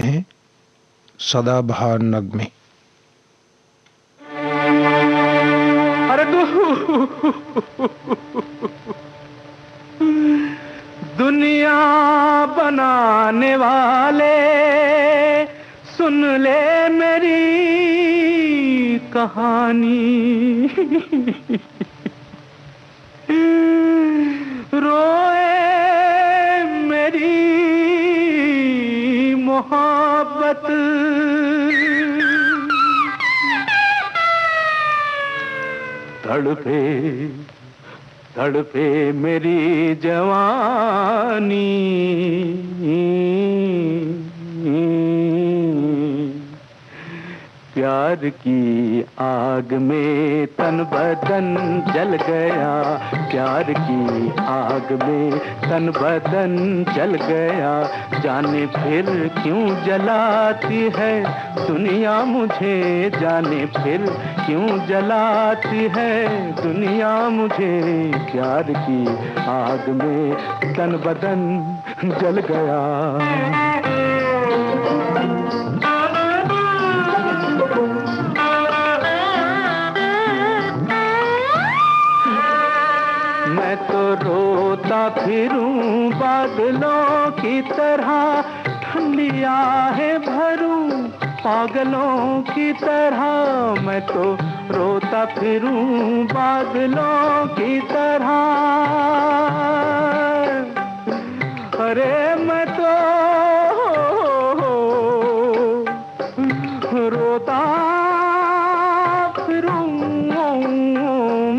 हैं सदाबहार नगमे। अरे दुनिया बनाने वाले सुन ले मेरी कहानी, रोए मेरी मोहब्बत, तड़पे तड़पे मेरी जवानी, प्यार की आग में तन बदन जल गया, प्यार की आग में तन बदन जल गया, जाने फिर क्यों जलाती है दुनिया मुझे, जाने फिर क्यों जलाती है दुनिया मुझे, प्यार की आग में तन बदन जल गया। मैं तो रोता फिरूं बादलों की तरह, ठंडी आहें भरूं पागलों की तरह, मैं तो रोता फिरूं बादलों की तरह, अरे मैं तो रोता फिरूं,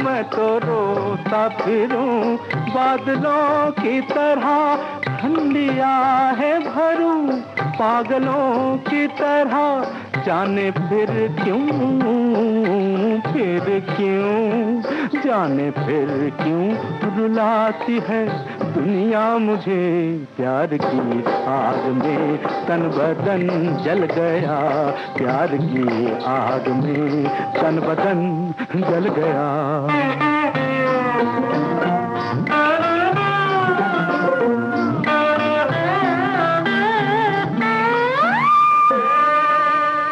मैं तो रोता फिरूं बादलों की तरह, ठंडी आहें भरूं पागलों की तरह, जाने फिर क्यों जाने फिर क्यों रुलाती है दुनिया मुझे, प्यार की आग में तन बदन जल गया, प्यार की आग में तन बदन जल गया।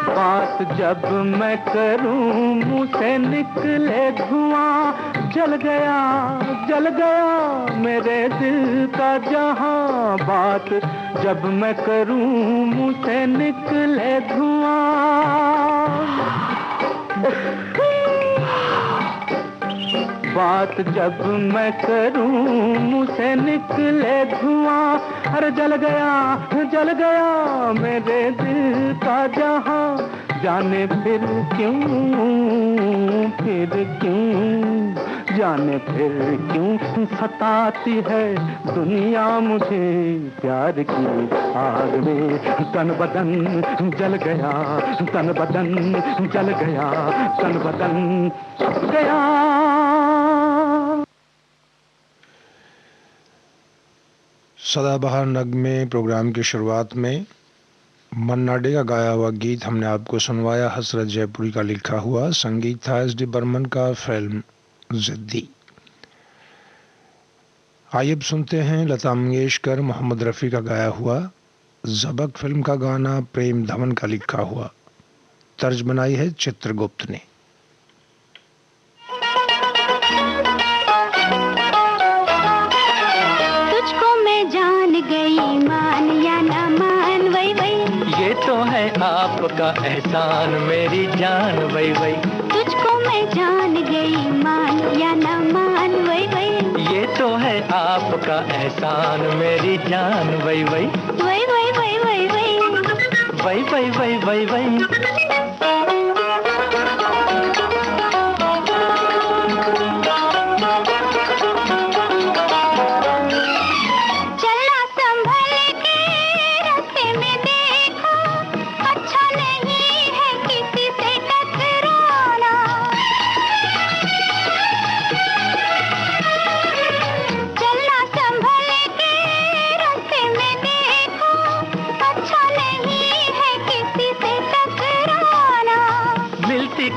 बात जब मैं करूं मुंह से निकले धुआं, जल गया मेरे दिल का जहां, बात जब मैं करूं मुंह से निकले धुआं, बात जब मैं करूं मुंह से निकले धुआं, अरे जल गया मेरे दिल का जहां, जाने फिर क्यों जाने फिर क्यों सताती है दुनिया मुझे, प्यार की आग में तन बदन जल गया, तन बदन जल गया, तन बदन गया। सदाबहार नगमे प्रोग्राम की शुरुआत में मन्ना डे का गाया हुआ गीत हमने आपको सुनवाया, हसरत जयपुरी का लिखा हुआ, संगीत था एस डी बर्मन का, फिल्म जिद्दी। आइए अब सुनते हैं लता मंगेशकर मोहम्मद रफ़ी का गाया हुआ ज़बक फिल्म का गाना, प्रेम धवन का लिखा हुआ, तर्ज बनाई है चित्रगुप्त ने। तुझको मैं जान गई मान या ना मान वही वही, ये तो है आपका एहसान मेरी जान वही वही, तुझको मैं जान गई मान या ना मान वही वही, ये तो है आपका एहसान मेरी जान वही वही, वही वही वही वही वही वही वही वही वही वही।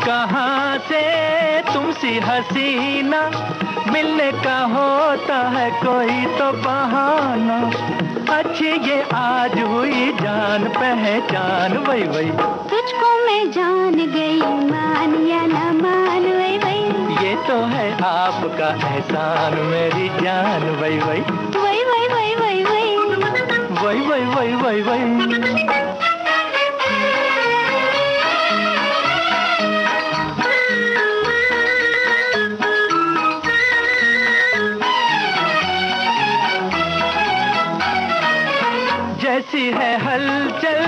कहाँ से तुमसी हसीना, मिलने का होता है कोई तो बहाना, अच्छी ये आज हुई जान पहचान वही वही। तुझको मैं जान गई मान या न मान वही वही। ये तो है आपका एहसान मेरी जान वही वही। वही वही वही वही वही वही वही वही वही वही। जैसी है हलचल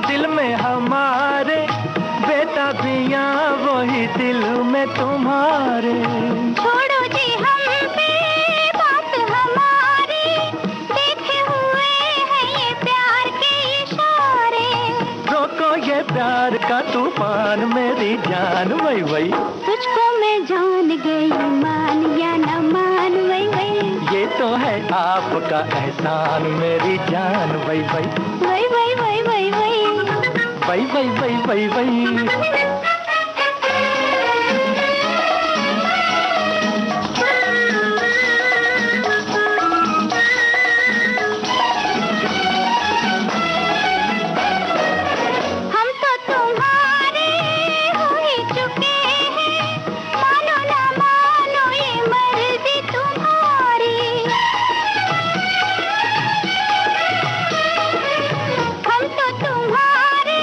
दिल में हमारे बेताबियां वही दिल में तुम्हारे। छोड़ो जी हम पे बात हमारी देखे हुए हैं ये प्यार के इशारे। रोको ये प्यार का तूफान मेरी जान वही वही। तुझको मैं जान गई मान या न मान वही वही। ये तो है आपका एहसान मेरी जान वही वही। वही वही वही वही वही वही वही वही वही वही। हम तो तुम्हारे हो ही चुके हैं मानो ना मानो ये मर्जी तुम्हारी। हम तो तुम्हारे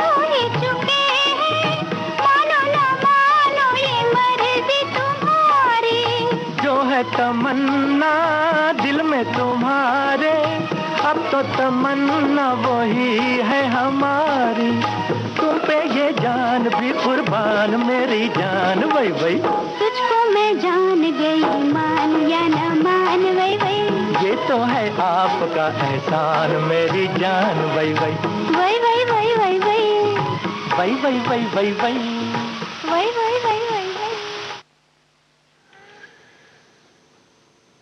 हो ही चुके हैं मानो ना मानो ये मर्जी तुम्हारी। जो है तमन्ना दिल में तुम्हारे अब तो तमन्ना वही है हमारी। तुम पे ये जान भी कुर्बान मेरी जान वही वही। तुझको मैं जान गई मान या न मान वही वही। ये तो है आपका एहसान मेरी जान वही वही। वही वही वही वही वही वही वही वही वही वही। वही वही वही वही वही।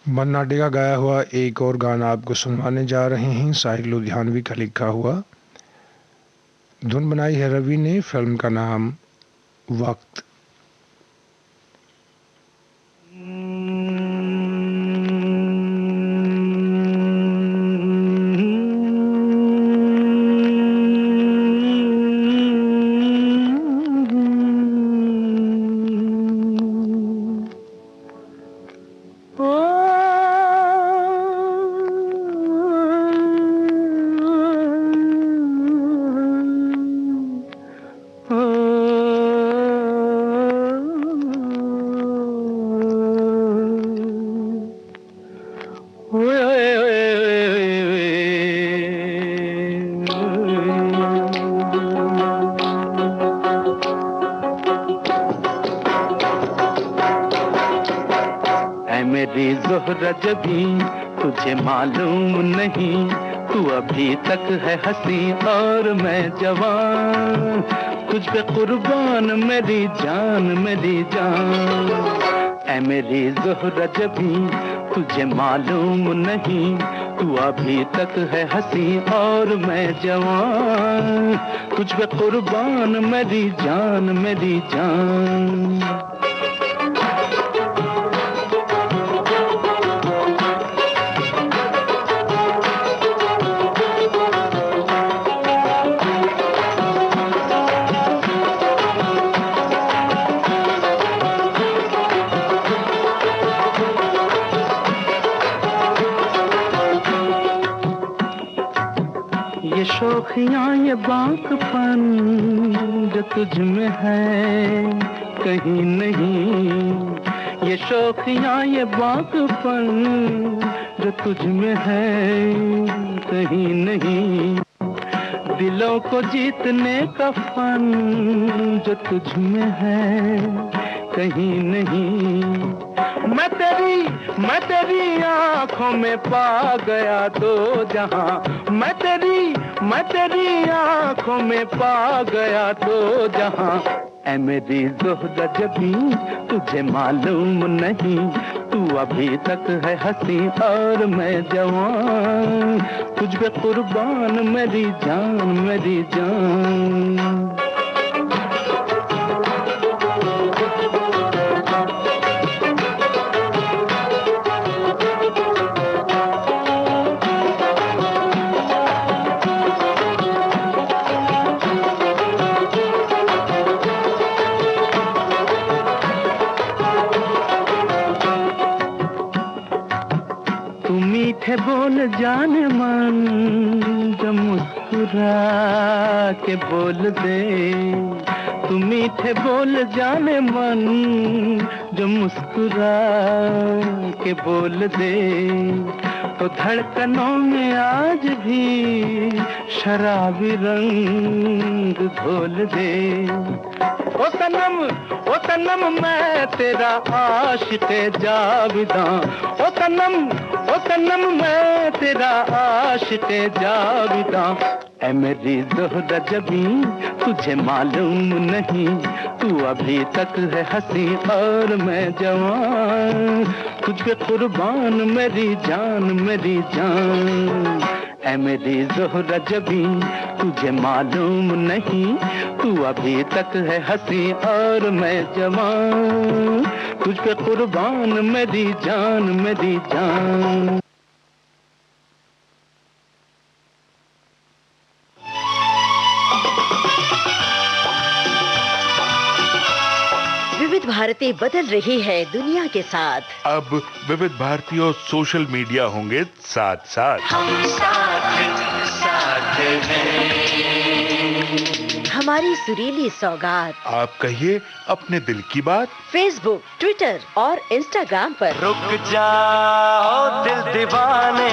मन्ना डे का गाया हुआ एक और गाना आपको सुनवाने जा रहे हैं, साहिल लुधियानवी का लिखा हुआ। धुन बनाई है रवि ने, फिल्म का नाम वक्त। मेरी ज़ोहरा जबी तुझे मालूम नहीं, तू अभी तक है हंसी और मैं जवान, तुझ पे कुर्बान मेरी जान मेरी जान। ऐ मेरी ज़ोहरा जबी तुझे मालूम नहीं, तू अभी तक है हंसी और मैं जवान, तुझ पे कुर्बान मेरी जान मेरी जान। ये शोखियाँ ये बांकपन जो तुझ में है कहीं नहीं, ये शोखियाँ ये बांकपन जो तुझ में है कहीं नहीं, दिलों को जीतने का फन जो तुझ में है कहीं नहीं। मैं तेरी आंखों में पा गया तो जहां, मैं तेरी आंखों में पा गया तो जहां। ऐ मेरी ज़ोहरा जबी तुझे मालूम नहीं, तू अभी तक है हंसी और मैं जवान, तुझ पे कुर्बान मेरी जान मेरी जान। बोल जाने मन जो मुस्कुरा के बोल दे, तू मीठे बोल जाने मन जो मुस्कुरा के बोल दे, तो धड़कनों में आज भी शराबी रंग घोल दे। ओ सनम मैं तेरा आशिक़ जाविदां, ओ सनम मैं तेरा आशिक़ जाविदां। ऐ मेरी ज़ोहरा जबी तुझे मालूम नहीं, तू अभी तक है हंसी और मैं जवान, तुझ पे कुर्बान मेरी जान मेरी जान। ऐ मेरी ज़ोहरा जबी तुझे मालूम नहीं, तू अभी तक है हंसी और मैं जवान, तुझ पे कुर्बान मेरी जान मेरी जान। विविध भारती बदल रही है दुनिया के साथ। अब विविध भारती और सोशल मीडिया होंगे साथ साथ। हम साथ हैं। हमारी सुरीली सौगात आप कहिए अपने दिल की बात। फेसबुक, ट्विटर और इंस्टाग्राम पर। रुक जाओ दिल दीवाने,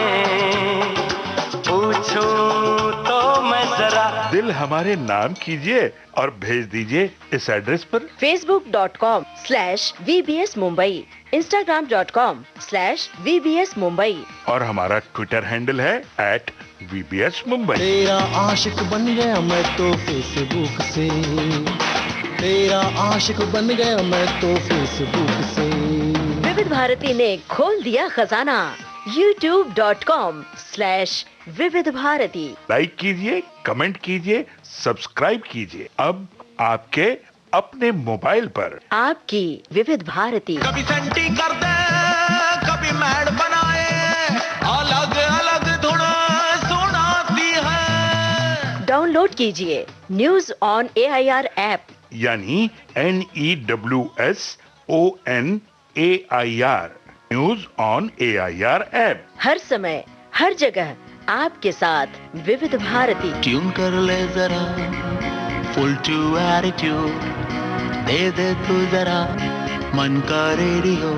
पूछूं तो मैं जरा। दिल हमारे नाम कीजिए और भेज दीजिए इस एड्रेस पर। facebook.com/VBS Mumbai, Instagram.com/VBS Mumbai और हमारा ट्विटर हैंडल है @VBS Mumbai। तेरा आशिक बन गया मैं तो फेसबुक से, तेरा आशिक बन गया मैं तो फेसबुक से। विविध भारती ने खोल दिया खजाना। youtube.com/विविध भारती। लाइक कीजिए, कमेंट कीजिए, सब्सक्राइब कीजिए। अब आपके अपने मोबाइल पर आपकी विविध भारती। कभी सेंटी कर दे, कभी मैड बनाए, अलग अलग धुन सुनाती है। डाउनलोड कीजिए न्यूज ऑन AIR ऐप, यानी NEWSONAIR, news on AIR app. हर समय हर जगह आपके साथ विविध भारती। ट्यून कर ले जरा फुल टू एटीट्यूड, दे दे तू जरा मन का रेडियो,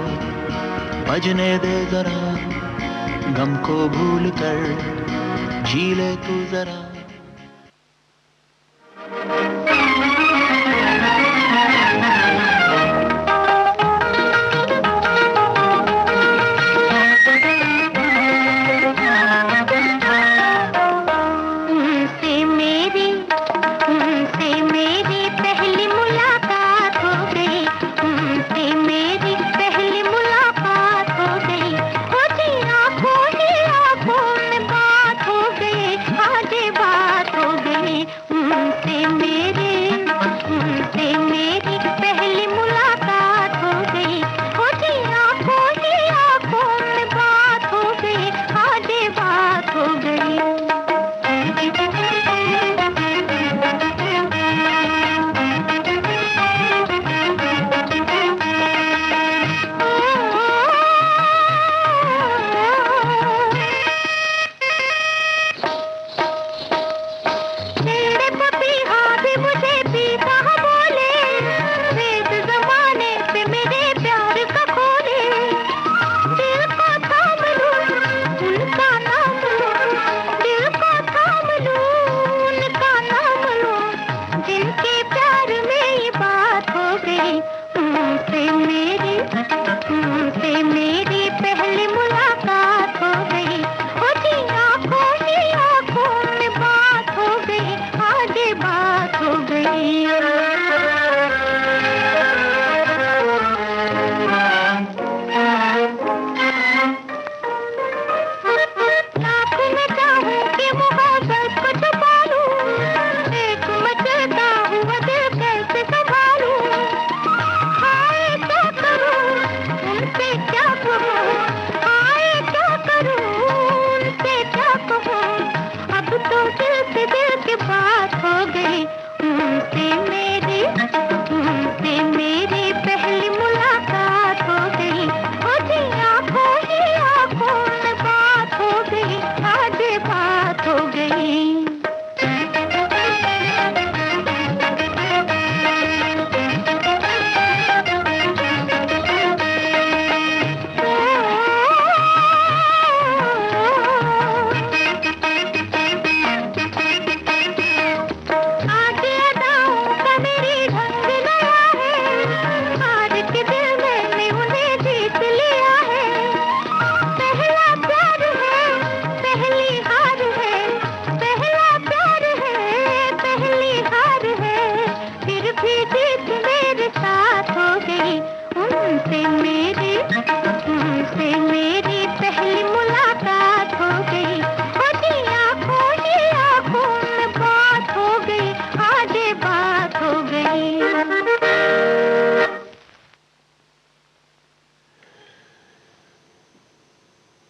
बजने दे जरा गम को भूल कर, जी ले तू जरा। आंखों में बात हो गई, आगे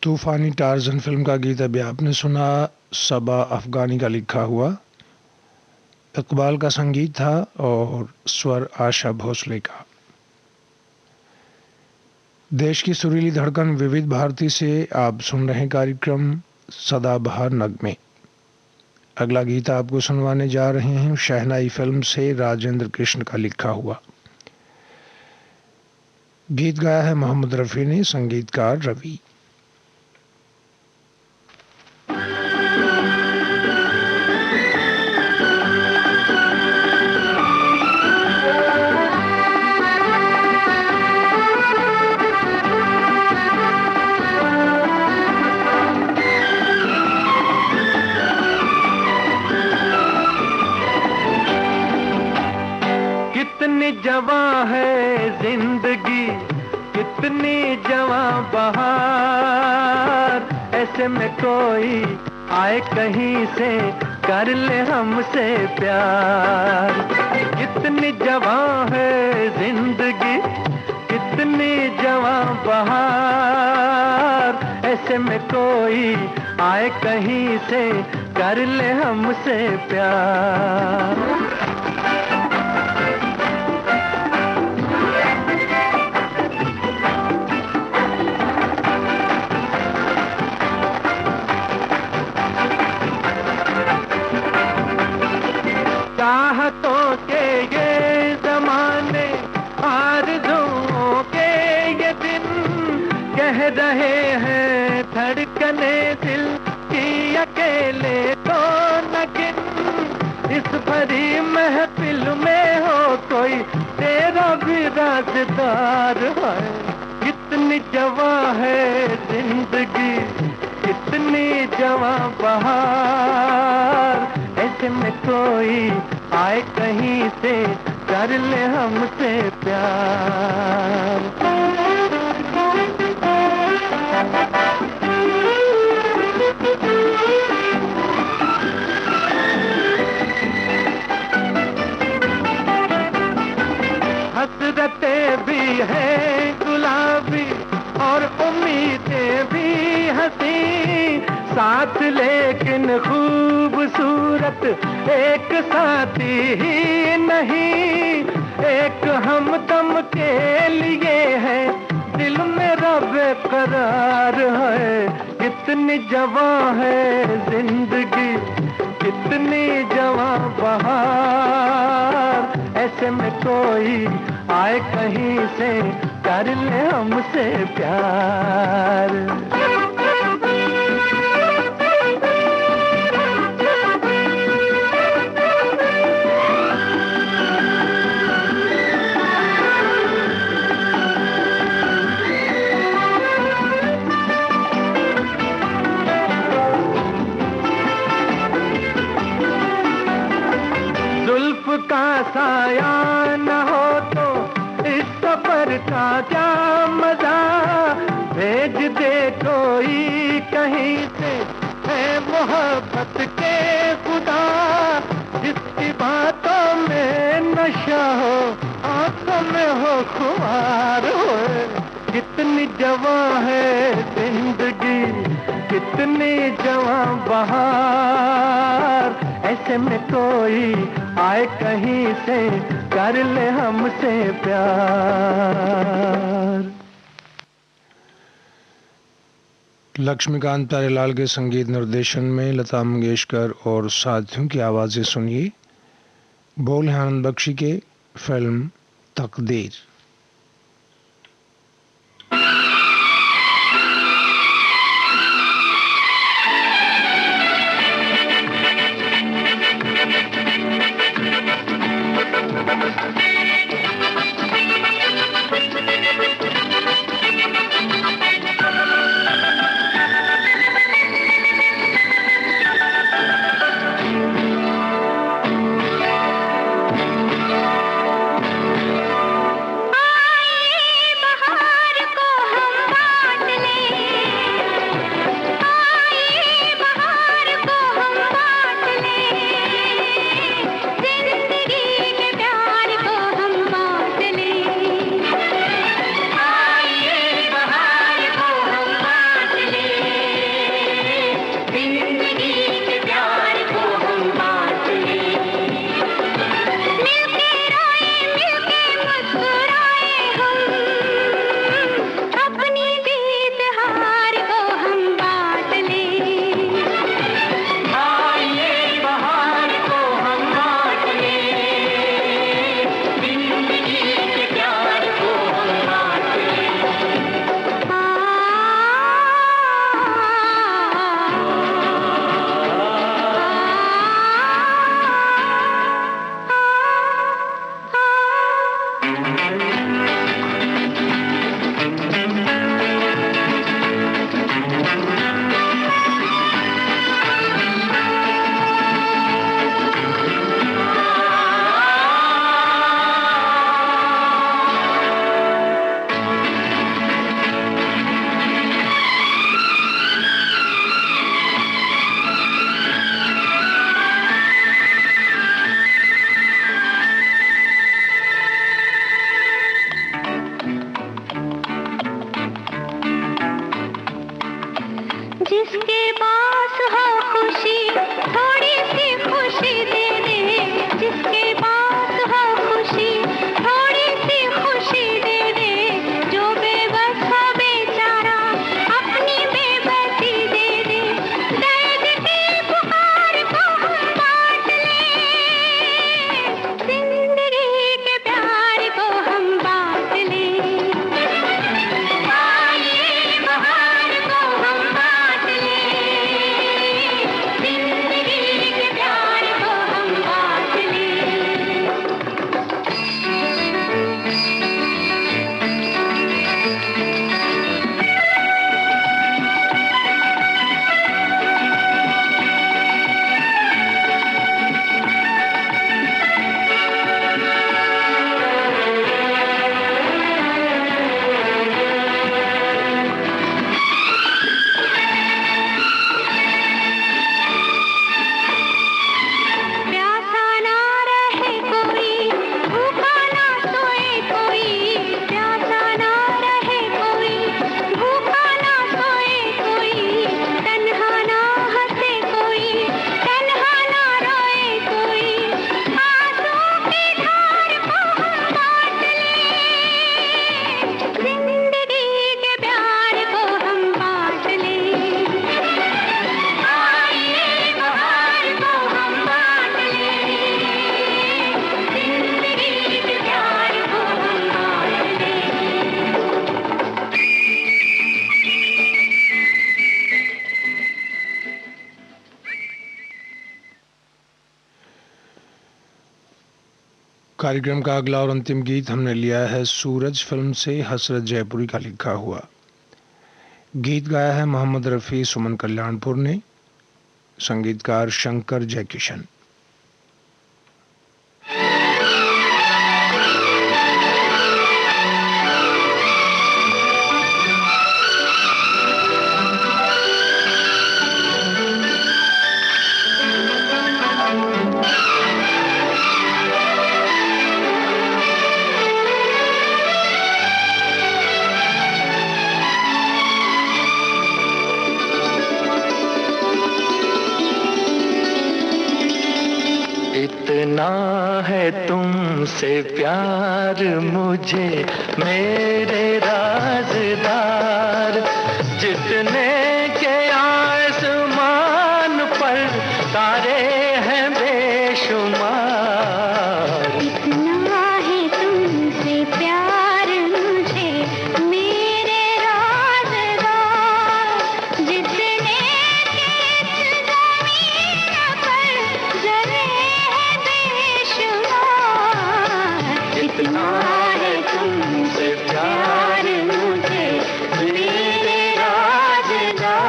तूफानी टार्जन फिल्म का गीत अभी आपने सुना, सबा अफगानी का लिखा हुआ, इकबाल का संगीत था और स्वर आशा भोसले का। देश की सुरीली धड़कन विविध भारती से आप सुन रहे कार्यक्रम सदाबहार नगमे। अगला गीत आपको सुनवाने जा रहे हैं शहनाई फिल्म से राजेंद्र कृष्ण का लिखा हुआ। गीत गाया है मोहम्मद रफ़ी ने, संगीतकार रवि। कितनी जवां है जिंदगी, कितनी जवां बहार, ऐसे में कोई आए कहीं से कर ले हमसे प्यार। कितनी जवां है जिंदगी, कितनी जवां बहार, ऐसे में कोई आए कहीं से कर ले हमसे प्यार। चाहतों के ये जमाने, आरज़ुओं के ये दिन, कह रहे हैं धड़कने दिल की अकेले तो न गिन। इस भरी महफिल में हो कोई तेरा भी राज़दार है। कितनी जवां है जिंदगी, कितनी जवां बहार, ऐसे में कोई आए कहीं से कर ले हमसे प्यार। हसरतें भी हैं गुलाबी और उम्मीदें भी हंसी, साथ लेकिन खूबसूरत एक साथी ही नहीं। एक हमदम के लिए है दिल मेरा बेकरार है। कितनी जवां है जिंदगी, कितनी जवां बहार, ऐसे में कोई आए कहीं से कर ले हमसे प्यार। का साया न हो तो इस सफर का क्या मजा, भेज दे कोई कहीं से है मोहब्बत के खुदा, जिसकी बातों में नशा हो आंखों में हो खुमार हो। कितनी जवां है जिंदगी, कितनी जवां बहार, ऐसे में कोई आए कहीं से कर ले हमसे प्यार। लक्ष्मीकांत प्यारेलाल के संगीत निर्देशन में लता मंगेशकर और साथियों की आवाजें सुनिए। बोल हैं आनंद बख्शी के, फिल्म तकदीर। कार्यक्रम का अगला और अंतिम गीत हमने लिया है सूरज फिल्म से हसरत जयपुरी का लिखा हुआ। गीत गाया है मोहम्मद रफ़ी सुमन कल्याणपुर ने, संगीतकार शंकर जयकिशन। इतना है तुमसे प्यार मुझे मेरे राज़दार, जितने के आसमान पर तारे हैं बेशुमार। इतना है तुमसे प्यार मुझे मेरे राज़दार, जितने के ज़मीन पर ज़रे हैं बेशुमार। इतना है तुमसे प्यार मुझे मेरे राज़दार।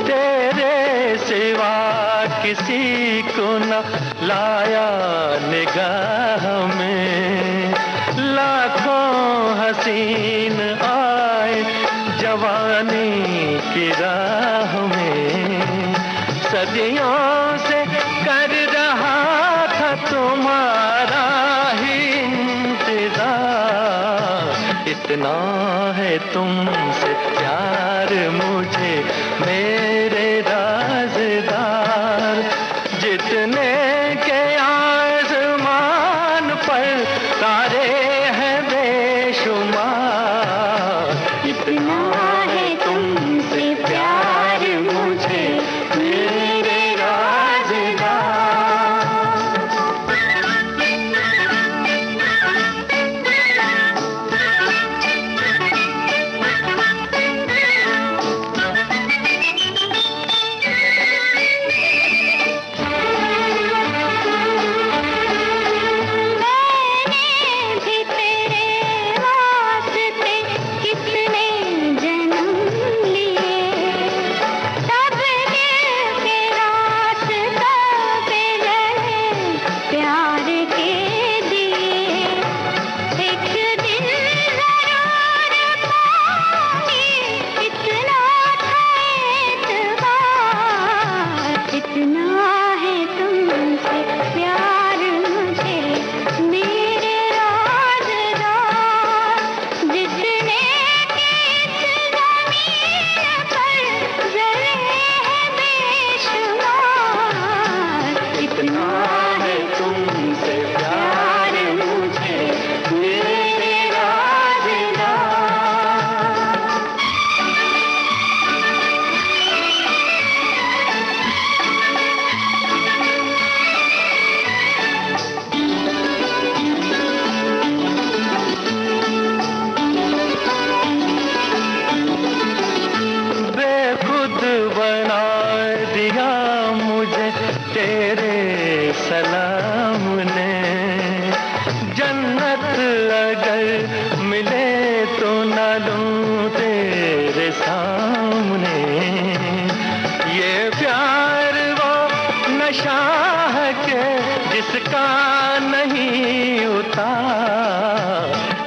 तेरे सिवा किसी को न लाया निगाह में, लाखों हसीन आए जवानी की राह में। सदियों से कर रहा था तुम्हारा ही इंतजार। इतना है तुमसे प्यार मुझे मेरे राज़दार, जितने के आसमान पर तारे हैं बेशुमार। इतना है तुमसे प्यार मुझे मेरे राज़दार।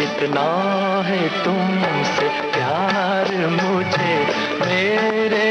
इतना है तुमसे प्यार मुझे मेरे